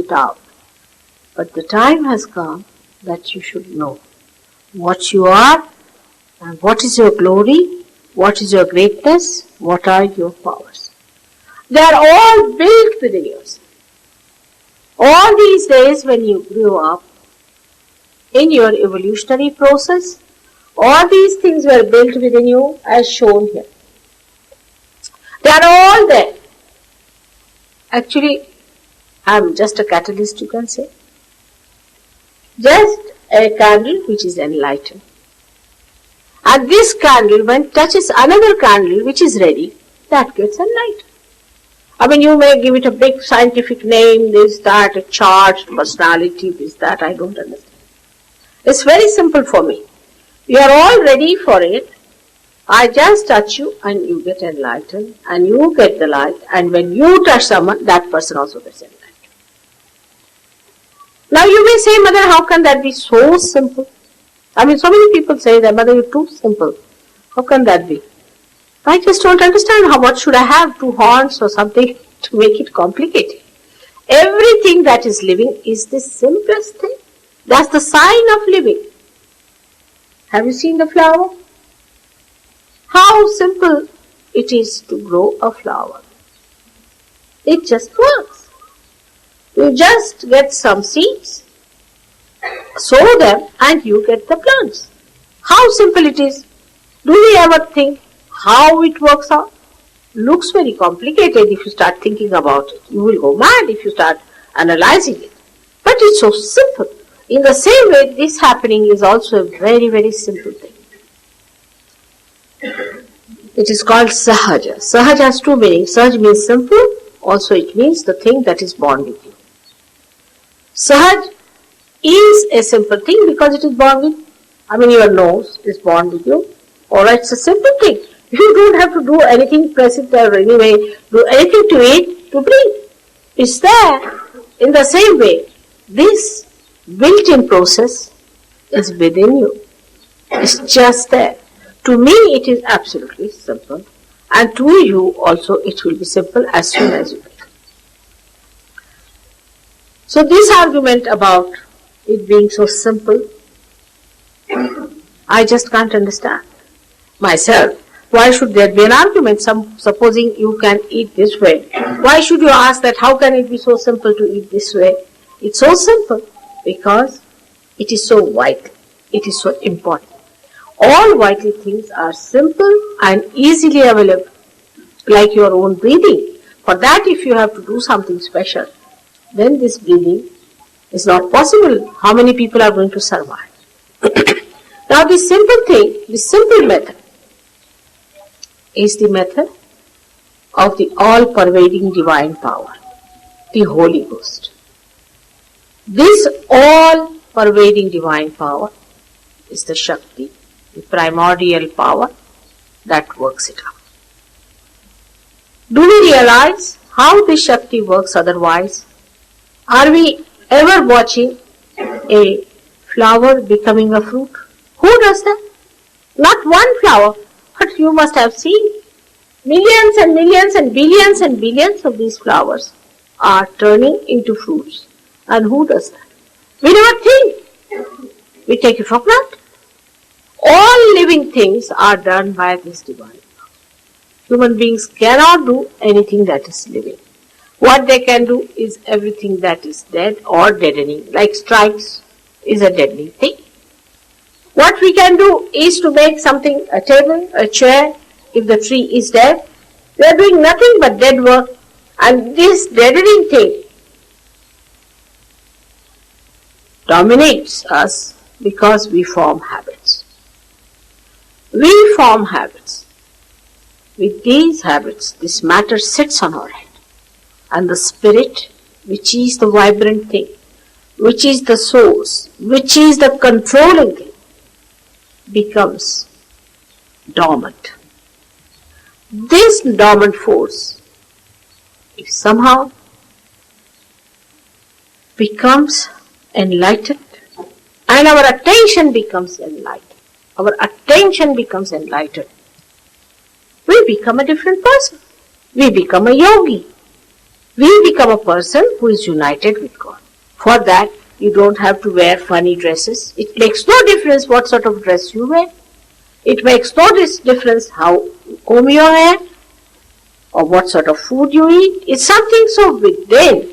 it out. But the time has come that you should know what you are and what is your glory, what is your greatness, what are your powers. They are all built within yourself. All these days when you grew up, in your evolutionary process, all these things were built within you as shown here. They are all there. Actually, I am just a catalyst, you can say. Just a candle which is enlightened. And this candle, when it touches another candle which is ready, that gets enlightened. I mean, you may give it a big scientific name, this, that, a charged personality, this, that, I don't understand. It's very simple for me. You are all ready for it. I just touch you and you get enlightened and you get the light, and when you touch someone, that person also gets enlightened. Now you may say, Mother, how can that be so simple? I mean, so many people say that, Mother, you're too simple. How can that be? I just don't understand what should I have, 2 horns or something to make it complicated. Everything that is living is the simplest thing. That's the sign of living. Have you seen the flower? How simple it is to grow a flower. It just works. You just get some seeds, sow them, and you get the plants. How simple it is. Do we ever think how it works out? Looks very complicated if you start thinking about it. You will go mad if you start analyzing it. But it's so simple. In the same way, this happening is also a very, very simple thing. It is called Sahaja. Sahaja has 2 meanings. Sahaj means simple. Also it means the thing that is born with you. Sahaj is a simple thing because it is born with you. I mean, your nose is born with you. Alright, it's a simple thing. You don't have to do anything, press it or anyway, do anything to it to breathe. It's there. In the same way, this built-in process is within you. It's just there. To me, it is absolutely simple. And to you also, it will be simple as soon as you get. So this argument about it being so simple, I just can't understand myself. Why should there be an argument? Supposing you can eat this way, why should you ask that how can it be so simple to eat this way? It's so simple because it is so vital. It is so important. All vital things are simple and easily available, like your own breathing. For that, if you have to do something special, then this breathing is not possible. How many people are going to survive? Now this simple thing, this simple method is the method of the all-pervading divine power, the Holy Ghost. This all-pervading divine power is the Shakti, the primordial power that works it out. Do we realize how this Shakti works otherwise? Are we ever watching a flower becoming a fruit? Who does that? Not one flower, but you must have seen millions and millions and billions of these flowers are turning into fruits. And who does that? We never think. We take it for granted. All living things are done by this divine power. Human beings cannot do anything that is living. What they can do is everything that is dead or deadening, like strikes is a deadening thing. What we can do is to make something, a table, a chair, if the tree is dead. We are doing nothing but dead work, and this deadening thing dominates us because we form habits. We form habits. With these habits, this matter sits on our head, and the spirit, which is the vibrant thing, which is the source, which is the controlling thing, becomes dormant. This dormant force, if somehow becomes enlightened, and our attention becomes enlightened, we become a different person. We become a yogi. We become a person who is united with God. For that, you don't have to wear funny dresses. It makes no difference what sort of dress you wear. It makes no difference how you comb your hair or what sort of food you eat. It's something so within.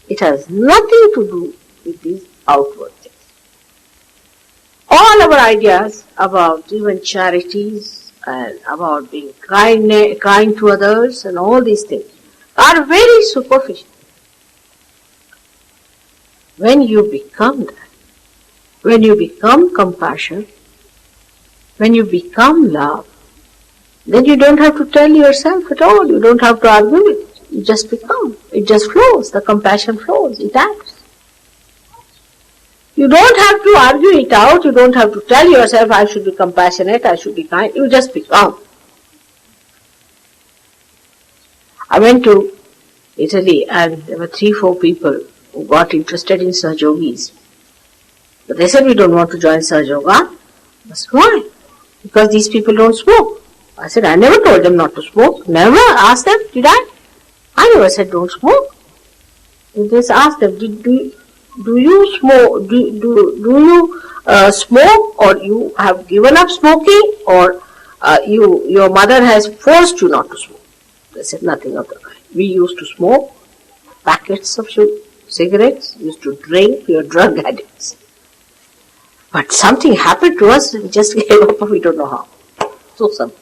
It has nothing to do with these outward things. All our ideas about even charities and about being kind to others and all these things are very superficial. When you become that, when you become compassion, when you become love, then you don't have to tell yourself at all. You don't have to argue with it. You just become. It just flows. The compassion flows. It acts. You don't have to argue it out. You don't have to tell yourself, I should be compassionate, I should be kind. You just become. I went to Italy and there were 3-4 people who got interested in Sahaja Yogis. But they said, we don't want to join Sahaja Yoga. I said, why? Because these people don't smoke. I said, I never told them not to smoke. Never asked them, did I? I never said don't smoke. I just asked them, do you smoke? Do you smoke, or you have given up smoking, or your mother has forced you not to smoke? They said nothing of the kind. We used to smoke packets of cigarettes, used to drink, we were drug addicts. But something happened to us, we just gave up, we don't know how. So simple.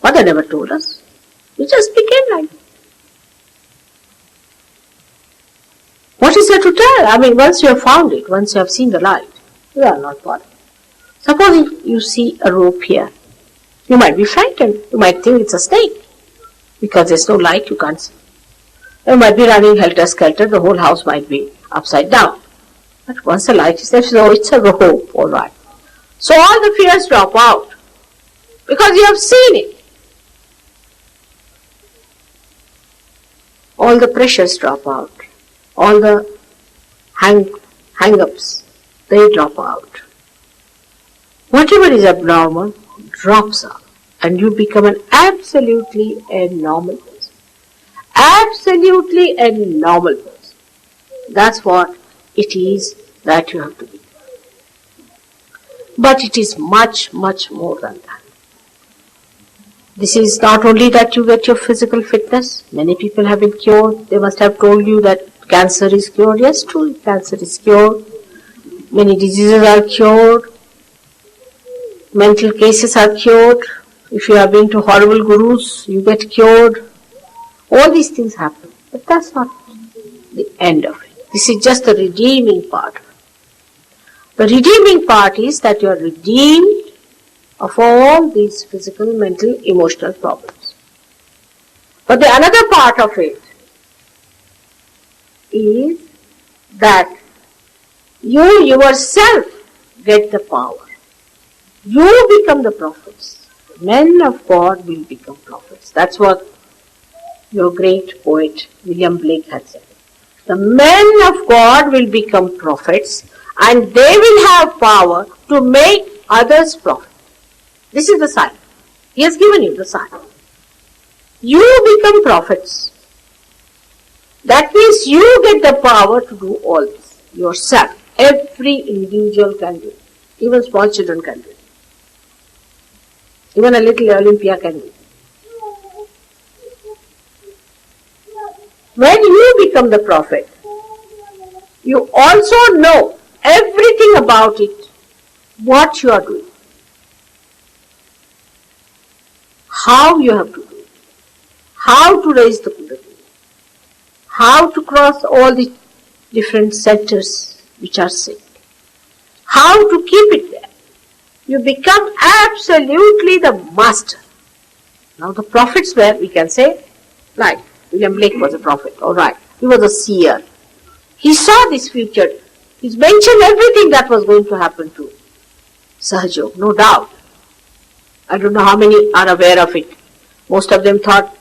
Mother never told us. We just became like that. What is there to tell? I mean, once you have found it, once you have seen the light, you are not bothered. Suppose you see a rope here. You might be frightened. You might think it's a snake. Because there's no light, you can't see. You might be running helter-skelter, the whole house might be upside down. But once the light is there, so it's a rope, alright. So all the fears drop out. Because you have seen it. All the pressures drop out. All the hang-ups, they drop out. Whatever is abnormal drops out. And you become an absolutely a normal person. Absolutely a normal person. That's what it is that you have to be. But it is much, much more than that. This is not only that you get your physical fitness. Many people have been cured. They must have told you that cancer is cured. Yes, true, cancer is cured. Many diseases are cured. Mental cases are cured. If you have been to horrible gurus, you get cured. All these things happen. But that's not the end of it. This is just the redeeming part. The redeeming part is that you are redeemed of all these physical, mental, emotional problems. But the another part of it is that you yourself get the power. You become the prophets. Men of God will become prophets. That's what your great poet William Blake had said. The men of God will become prophets and they will have power to make others prophets. This is the sign. He has given you the sign. You become prophets. That means you get the power to do all this yourself. Every individual can do it. Even small children can do it. Even a little Olympia can do it. When you become the prophet, you also know everything about it, what you are doing, how you have to do it, how to raise the Kundalini, how to cross all the different centers which are sick, how to keep it there. You become absolutely the master. Now the prophets were, we can say, like William Blake was a prophet, alright. He was a seer. He saw this future. He's mentioned everything that was going to happen to Sahaja Yoga, no doubt. I don't know how many are aware of it. Most of them thought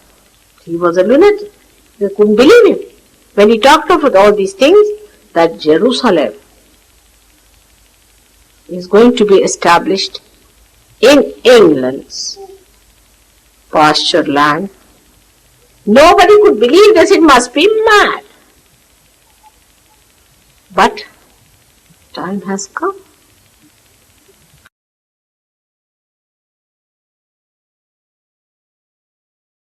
he was a lunatic. They couldn't believe him. When he talked of all these things, that Jerusalem is going to be established in England's pasture land Nobody could believe this, it must be mad. But time has come.